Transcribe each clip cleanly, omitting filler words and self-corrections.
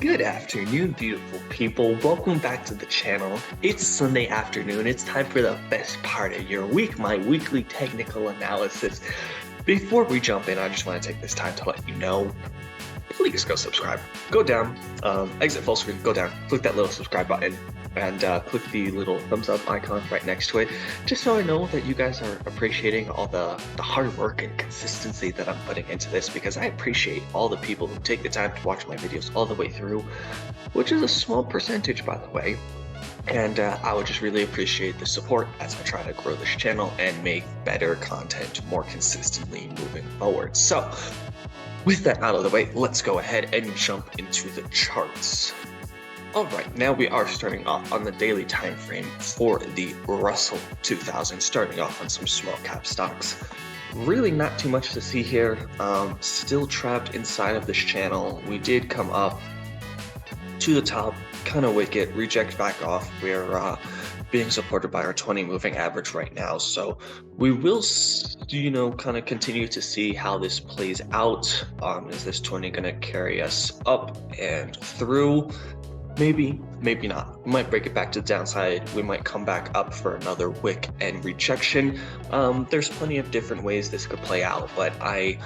Good afternoon, beautiful people. Welcome back to the channel. It's Sunday afternoon. It's time for the best part of your week, my weekly technical analysis. Before we jump in, I just want to take this time to let you know, please go subscribe. Go down, exit full screen, go down, click that little subscribe button, and click the little thumbs up icon right next to it, just so I know that you guys are appreciating all the hard work and consistency that I'm putting into this, because I appreciate all the people who take the time to watch my videos all the way through, which is a small percentage, by the way. And I would just really appreciate the support as I try to grow this channel and make better content more consistently moving forward. So, with that out of the way, let's go ahead and jump into the charts. Alright, now we are starting off on the daily time frame for the Russell 2000, starting off on some small cap stocks. Really not too much to see here, still trapped inside of this channel. We did come up to the top, kind of wicked, reject back off. We're being supported by our 20 moving average right now, so we will kind of continue to see how this plays out. Is this 20 going to carry us up and through? Maybe, maybe not. We might break it back to the downside. We might come back up for another wick and rejection. There's plenty of different ways this could play out, but I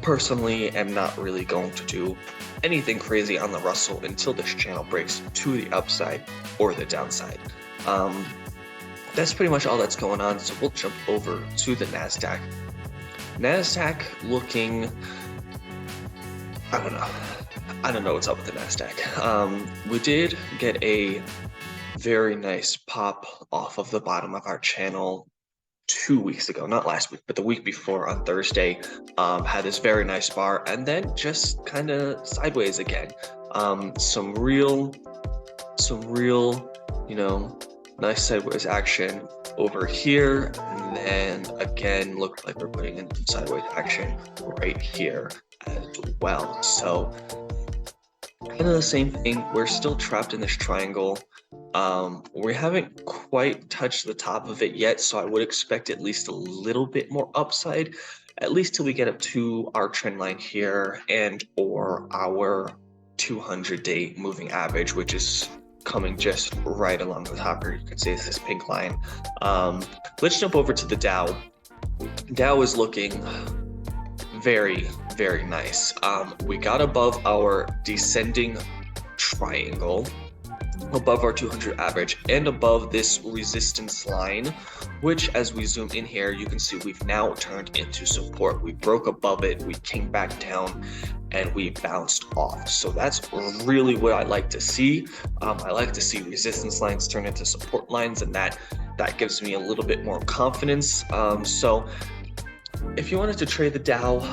personally am not really going to do anything crazy on the Russell until this channel breaks to the upside or the downside. That's pretty much all that's going on, so we'll jump over to the NASDAQ. NASDAQ looking, I don't know what's up with the NASDAQ. We did get a very nice pop off of the bottom of our channel 2 weeks ago, not last week, but the week before on Thursday. Had this very nice bar and then just kind of sideways again. Some real, nice sideways action over here, and then again looked like we're putting in some sideways action right here as well. So kind of the same thing. We're still trapped in this triangle. We haven't quite touched the top of it yet, so I would expect at least a little bit more upside, at least till we get up to our trend line here and or our 200-day moving average, which is coming just right along the top here. You can see it's this pink line. Let's jump over to the Dow. Dow is looking very, very nice. We got above our descending triangle, above our 200 average, and above this resistance line, which as we zoom in here, you can see we've now turned into support. We broke above it, we came back down, and we bounced off. So that's really what I like to see. I like to see resistance lines turn into support lines, and that gives me a little bit more confidence. So if you wanted to trade the Dow,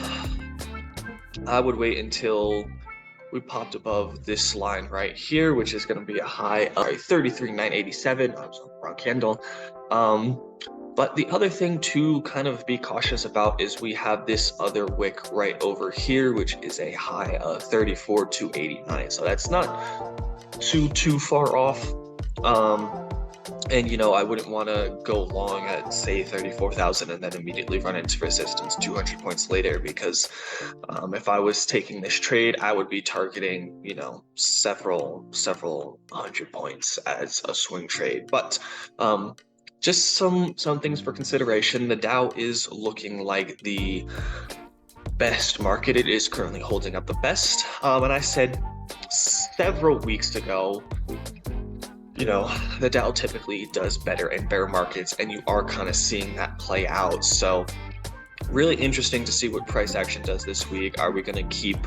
I would wait until we popped above this line right here, which is going to be a high of 33,987. Wrong candle. But the other thing to kind of be cautious about is we have this other wick right over here, which is a high of 34,289. So that's not too far off. And I wouldn't want to go long at say 34,000 and then immediately run into resistance 200 points later, because if I was taking this trade, I would be targeting several hundred points as a swing trade. But just some things for consideration. The Dow is looking like the best market. It is currently holding up the best. And I said several weeks ago, the Dow typically does better in bear markets, and you are kind of seeing that play out. So really interesting to see what price action does this week. Are we going to keep,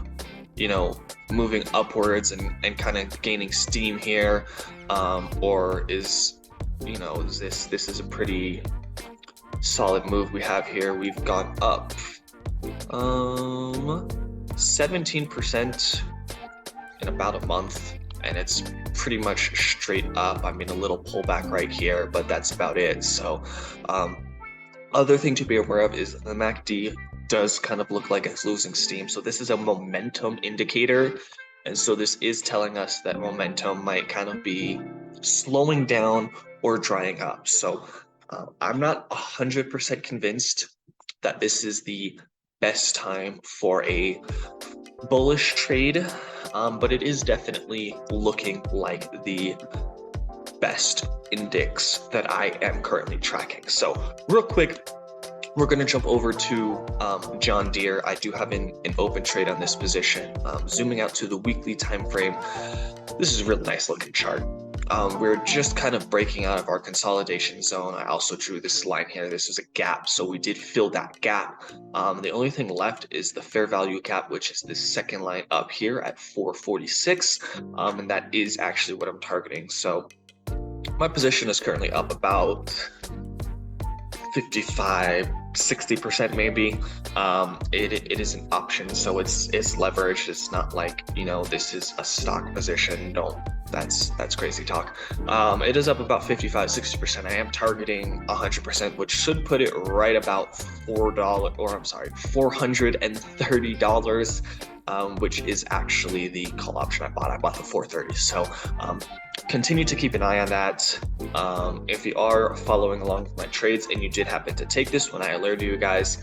moving upwards and kind of gaining steam here? Or is, this is a pretty solid move we have here. We've gone up 17% in about a month, and it's pretty much straight up. I mean, a little pullback right here, but that's about it. So other thing to be aware of is the MACD does kind of look like it's losing steam. So this is a momentum indicator, and so this is telling us that momentum might kind of be slowing down or drying up. So I'm not 100% convinced that this is the best time for a bullish trade. but it is definitely looking like the best index that I am currently tracking. So real quick, we're going to jump over to John Deere. I do have an open trade on this position. Zooming out to the weekly time frame, this is a really nice looking chart. We're just kind of breaking out of our consolidation zone. I also drew this line here. This is a gap, so we did fill that gap. The only thing left is the fair value gap, which is the second line up here at 446, and that is actually what I'm targeting. So my position is currently up about 55-60% maybe. It is an option, so it's leveraged. It's not like, you know, this is a stock position. That's crazy talk. It is up about 55-60%. I am targeting 100%, which should put it right about $430, which is actually the call option I bought. I bought the 430. So continue to keep an eye on that. If you are following along with my trades and you did happen to take this when I alerted you guys,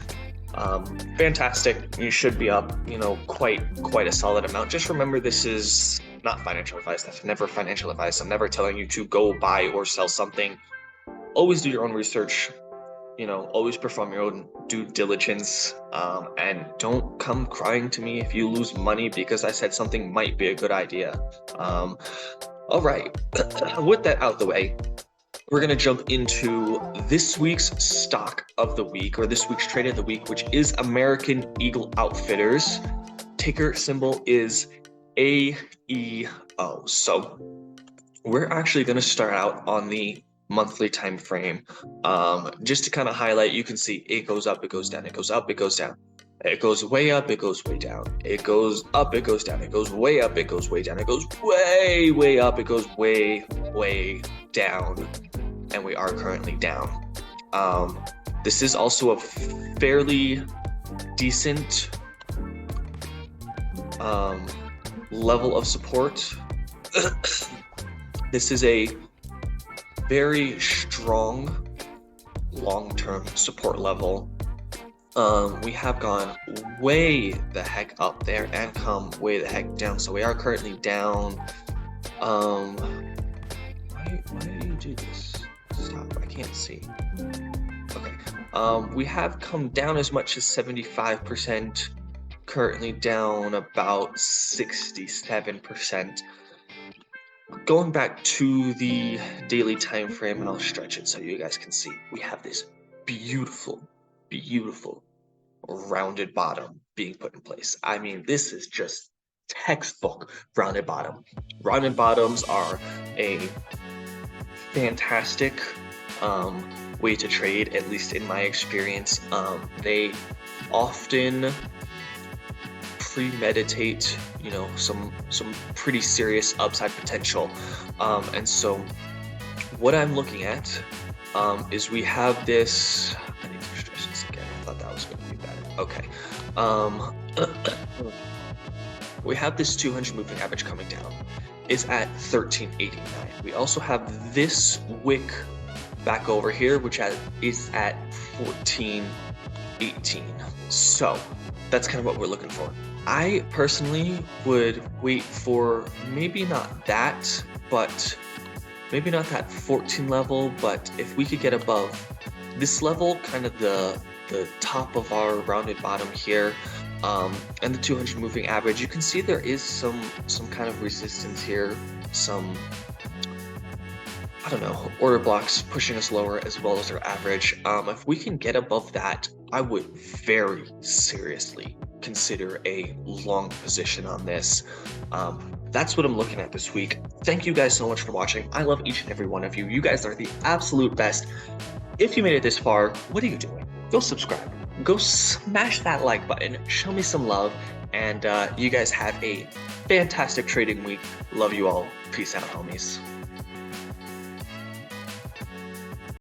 fantastic. You should be up, you know, quite a solid amount. Just remember, this is not financial advice. That's never financial advice. I'm never telling you to go buy or sell something. Always do your own research. You know, always perform your own due diligence, and don't come crying to me if you lose money because I said something might be a good idea. All right, with that out the way, we're going to jump into this week's stock of the week, or this week's trade of the week, which is American Eagle Outfitters. Ticker symbol is AEO. So we're actually going to start out on the monthly time frame. Just to kind of highlight, you can see it goes up, it goes down, it goes up, it goes down. It goes way up, it goes way down. It goes up, it goes down. It goes way up, it goes way down. It goes way, way up, it goes way, way down. And we are currently down. This is also a fairly decent level of support. This is a very strong long-term support level. We have gone way the heck up there and come way the heck down. So we are currently down. Why do you do this? Stop, I can't see. Okay. We have come down as much as 75%, currently down about 67%. Going back to the daily time frame, and I'll stretch it so you guys can see, we have this beautiful rounded bottom being put in place. I mean, this is just textbook rounded bottom. Rounded bottoms are a fantastic way to trade, at least in my experience. They often premeditate, you know, some pretty serious upside potential, and so what I'm looking at is we have this. I need to stretch this again. I thought that was going to be better. Okay. We have this 200 moving average coming down. It's at 1389. We also have this wick back over here, which is at 1418. So that's kind of what we're looking for. I personally would wait for maybe not that 14 level, but if we could get above this level, kind of the top of our rounded bottom here, and the 200 moving average, you can see there is some kind of resistance here, some, I don't know, order blocks pushing us lower as well as our average. If we can get above that, I would very seriously consider a long position on this. That's what I'm looking at this week. Thank you guys so much for watching. I love each and every one of you. You guys are the absolute best. If you made it this far, what are you doing? Go subscribe. Go smash that like button. Show me some love. And you guys have a fantastic trading week. Love you all. Peace out, homies.